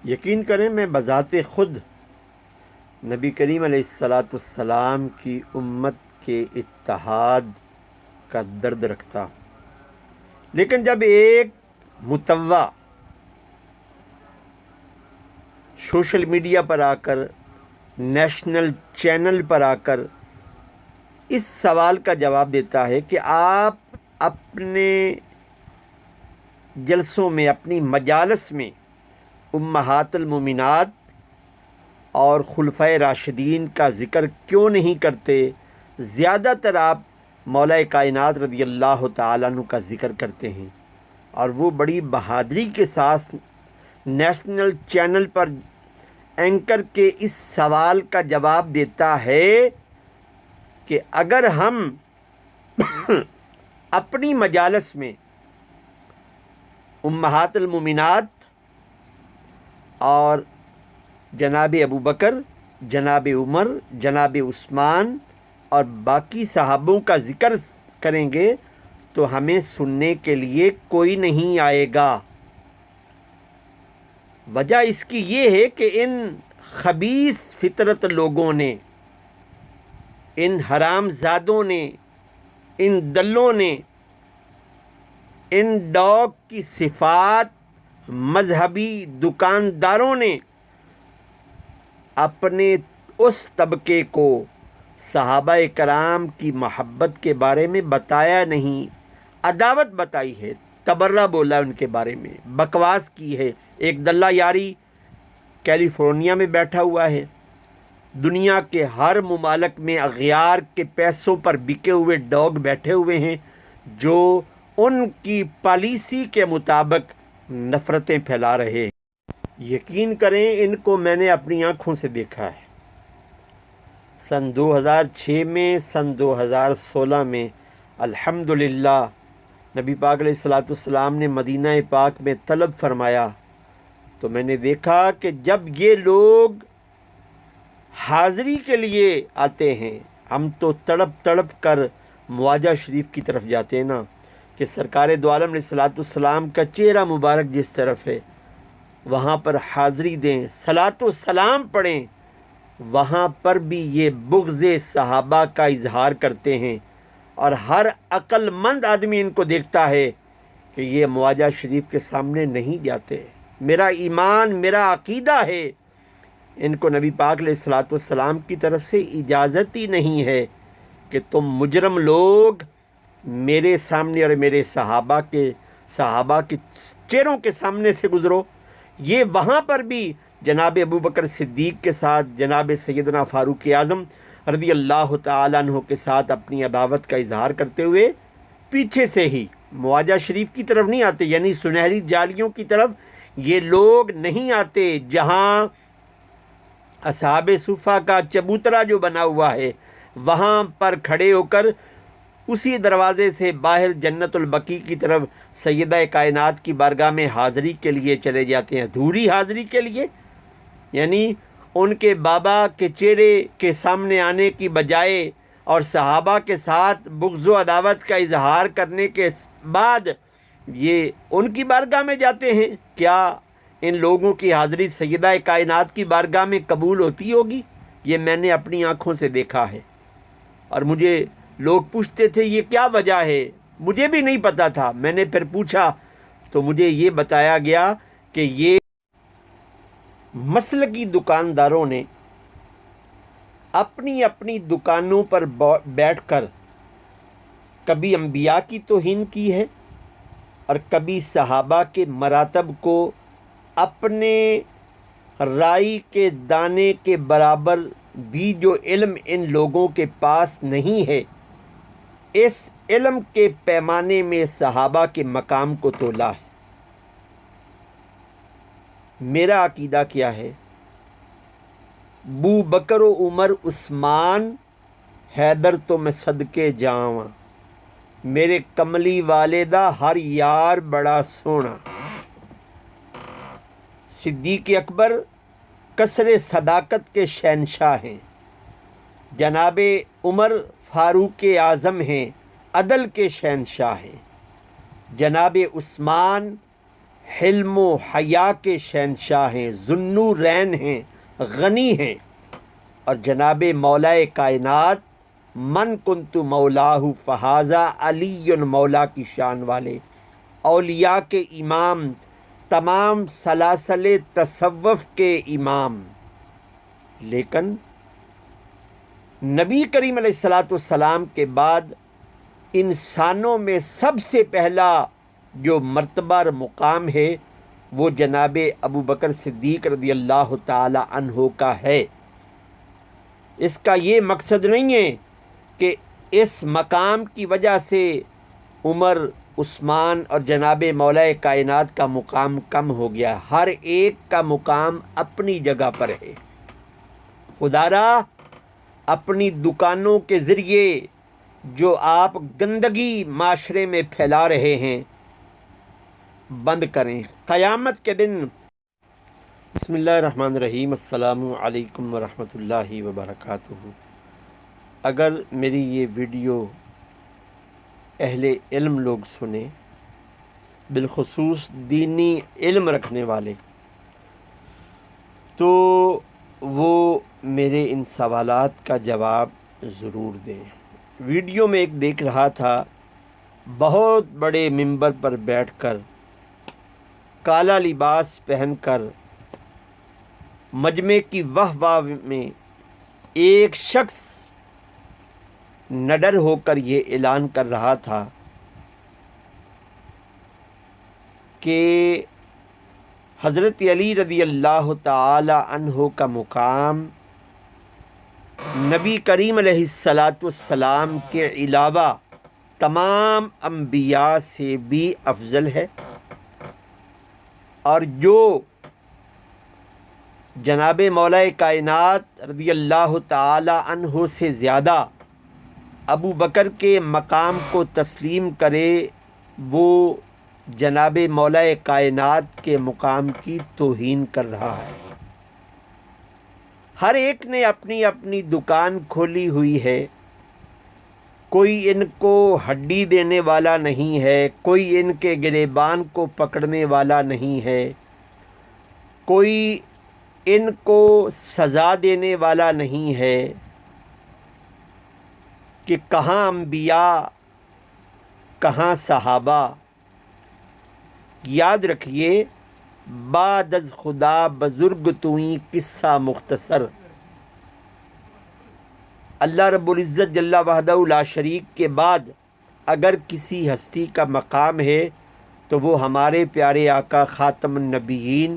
یقین کریں میں بذات خود نبی کریم علیہ الصلاۃ والسلام کی امت کے اتحاد کا درد رکھتا ہوں، لیکن جب ایک متوا سوشل میڈیا پر آ کر، نیشنل چینل پر آ کر اس سوال کا جواب دیتا ہے کہ آپ اپنے جلسوں میں، اپنی مجالس میں امہات المومنات اور خلفائے راشدین کا ذکر کیوں نہیں کرتے؟ زیادہ تر آپ مولا کائنات رضی اللہ تعالیٰ عنہ کا ذکر کرتے ہیں، اور وہ بڑی بہادری کے ساتھ نیشنل چینل پر اینکر کے اس سوال کا جواب دیتا ہے کہ اگر ہم اپنی مجالس میں امہات المومنات اور جناب ابو بکر، جناب عمر، جناب عثمان اور باقی صحابوں کا ذکر کریں گے تو ہمیں سننے کے لیے کوئی نہیں آئے گا۔ وجہ اس کی یہ ہے کہ ان خبیث فطرت لوگوں نے، ان حرام زادوں نے، ان دلوں نے، ان ڈاگ کی صفات مذہبی دکانداروں نے اپنے اس طبقے کو صحابہ کرام کی محبت کے بارے میں بتایا نہیں، عداوت بتائی ہے، تبرہ بولا ان کے بارے میں، بکواس کی ہے۔ ایک دلہ یاری کیلیفورنیا میں بیٹھا ہوا ہے، دنیا کے ہر ممالک میں اغیار کے پیسوں پر بکے ہوئے ڈاگ بیٹھے ہوئے ہیں جو ان کی پالیسی کے مطابق نفرتیں پھیلا رہے ہیں۔ یقین کریں ان کو میں نے اپنی آنکھوں سے دیکھا ہے۔ سن 2006 میں، سن 2016 میں الحمدللہ نبی پاک علیہ الصلاۃ والسلام نے مدینہ پاک میں طلب فرمایا تو میں نے دیکھا کہ جب یہ لوگ حاضری کے لیے آتے ہیں، ہم تو تڑپ تڑپ کر مواجہ شریف کی طرف جاتے ہیں نا، کہ سرکار دو عالم علیہ الصلاۃ والسلام کا چہرہ مبارک جس طرف ہے وہاں پر حاضری دیں، صلاۃ و سلام پڑھیں، وہاں پر بھی یہ بغض صحابہ کا اظہار کرتے ہیں، اور ہر عقل مند آدمی ان کو دیکھتا ہے کہ یہ مواجہ شریف کے سامنے نہیں جاتے۔ میرا ایمان، میرا عقیدہ ہے ان کو نبی پاک علیہ الصلاۃ والسلام کی طرف سے اجازت ہی نہیں ہے کہ تم مجرم لوگ میرے سامنے اور میرے صحابہ کے چہروں کے سامنے سے گزرو۔ یہ وہاں پر بھی جناب ابو بکر صدیق کے ساتھ، جناب سیدنا فاروق اعظم رضی اللہ تعالیٰ عنہ کے ساتھ اپنی عداوت کا اظہار کرتے ہوئے پیچھے سے ہی مواجہ شریف کی طرف نہیں آتے، یعنی سنہری جالیوں کی طرف یہ لوگ نہیں آتے جہاں اصحاب صفہ کا چبوترا جو بنا ہوا ہے وہاں پر کھڑے ہو کر اسی دروازے سے باہر جنت البقیع کی طرف سیدہ کائنات کی بارگاہ میں حاضری کے لیے چلے جاتے ہیں، دھوری حاضری کے لیے، یعنی ان کے بابا کے چہرے کے سامنے آنے کی بجائے اور صحابہ کے ساتھ بغض و عداوت کا اظہار کرنے کے بعد یہ ان کی بارگاہ میں جاتے ہیں۔ کیا ان لوگوں کی حاضری سیدہ کائنات کی بارگاہ میں قبول ہوتی ہوگی؟ یہ میں نے اپنی آنکھوں سے دیکھا ہے، اور مجھے لوگ پوچھتے تھے یہ کیا وجہ ہے، مجھے بھی نہیں پتا تھا۔ میں نے پھر پوچھا تو مجھے یہ بتایا گیا کہ یہ مسلکی دکانداروں نے اپنی اپنی دکانوں پر بیٹھ کر کبھی انبیاء کی توہین کی ہے اور کبھی صحابہ کے مراتب کو اپنے رائی کے دانے کے برابر بھی جو علم ان لوگوں کے پاس نہیں ہے، اس علم کے پیمانے میں صحابہ کے مقام کو تولا ہے۔ میرا عقیدہ کیا ہے؟ بو بکر و عمر عثمان حیدر تو میں صدقے جاواں، میرے کملی والدہ ہر یار بڑا سونا۔ صدیق اکبر قصر صداقت کے شہنشاہ ہیں، جناب عمر فاروق اعظم ہیں، عدل کے شہنشاہ ہیں، جناب عثمان حلم و حیا کے شہنشاہ ہیں، ذوالنورین ہیں، غنی ہیں، اور جناب مولائے کائنات من کنت مولاہ فہذا علی مولا کی شان والے، اولیاء کے امام، تمام سلاسل تصوف کے امام۔ لیکن نبی کریم علیہ السلام کے بعد انسانوں میں سب سے پہلا جو مرتبہ اور مقام ہے وہ جناب ابو بکر صدیق رضی اللہ تعالی عنہ کا ہے۔ اس کا یہ مقصد نہیں ہے کہ اس مقام کی وجہ سے عمر، عثمان اور جناب مولا کائنات کا مقام کم ہو گیا۔ ہر ایک کا مقام اپنی جگہ پر ہے۔ خدا را اپنی دکانوں کے ذریعے جو آپ گندگی معاشرے میں پھیلا رہے ہیں بند کریں۔ قیامت کے دن بسم اللہ الرحمن الرحیم، السلام علیکم ورحمۃ اللہ وبرکاتہ۔ اگر میری یہ ویڈیو اہل علم لوگ سنیں، بالخصوص دینی علم رکھنے والے، تو وہ میرے ان سوالات کا جواب ضرور دیں۔ ویڈیو میں ایک دیکھ رہا تھا، بہت بڑے منبر پر بیٹھ کر، کالا لباس پہن کر، مجمع کی واہ واہ میں ایک شخص نڈر ہو کر یہ اعلان کر رہا تھا کہ حضرت علی رضی اللہ تعالی عنہ کا مقام نبی کریم علیہ السلام کے علاوہ تمام انبیاء سے بھی افضل ہے، اور جو جناب مولا کائنات رضی اللہ تعالی عنہ سے زیادہ ابو بکر کے مقام کو تسلیم کرے وہ جناب مولا کائنات کے مقام کی توہین کر رہا ہے۔ ہر ایک نے اپنی اپنی دکان کھولی ہوئی ہے، کوئی ان کو ہڈی دینے والا نہیں ہے، کوئی ان کے گریبان کو پکڑنے والا نہیں ہے، کوئی ان کو سزا دینے والا نہیں ہے کہ کہاں انبیاء کہاں صحابہ۔ یاد رکھیے، بعد از خدا بزرگ توئی قصہ مختصر۔ اللہ رب العزت جل وحدہ لا شریک کے بعد اگر کسی ہستی کا مقام ہے تو وہ ہمارے پیارے آقا خاتم النبیین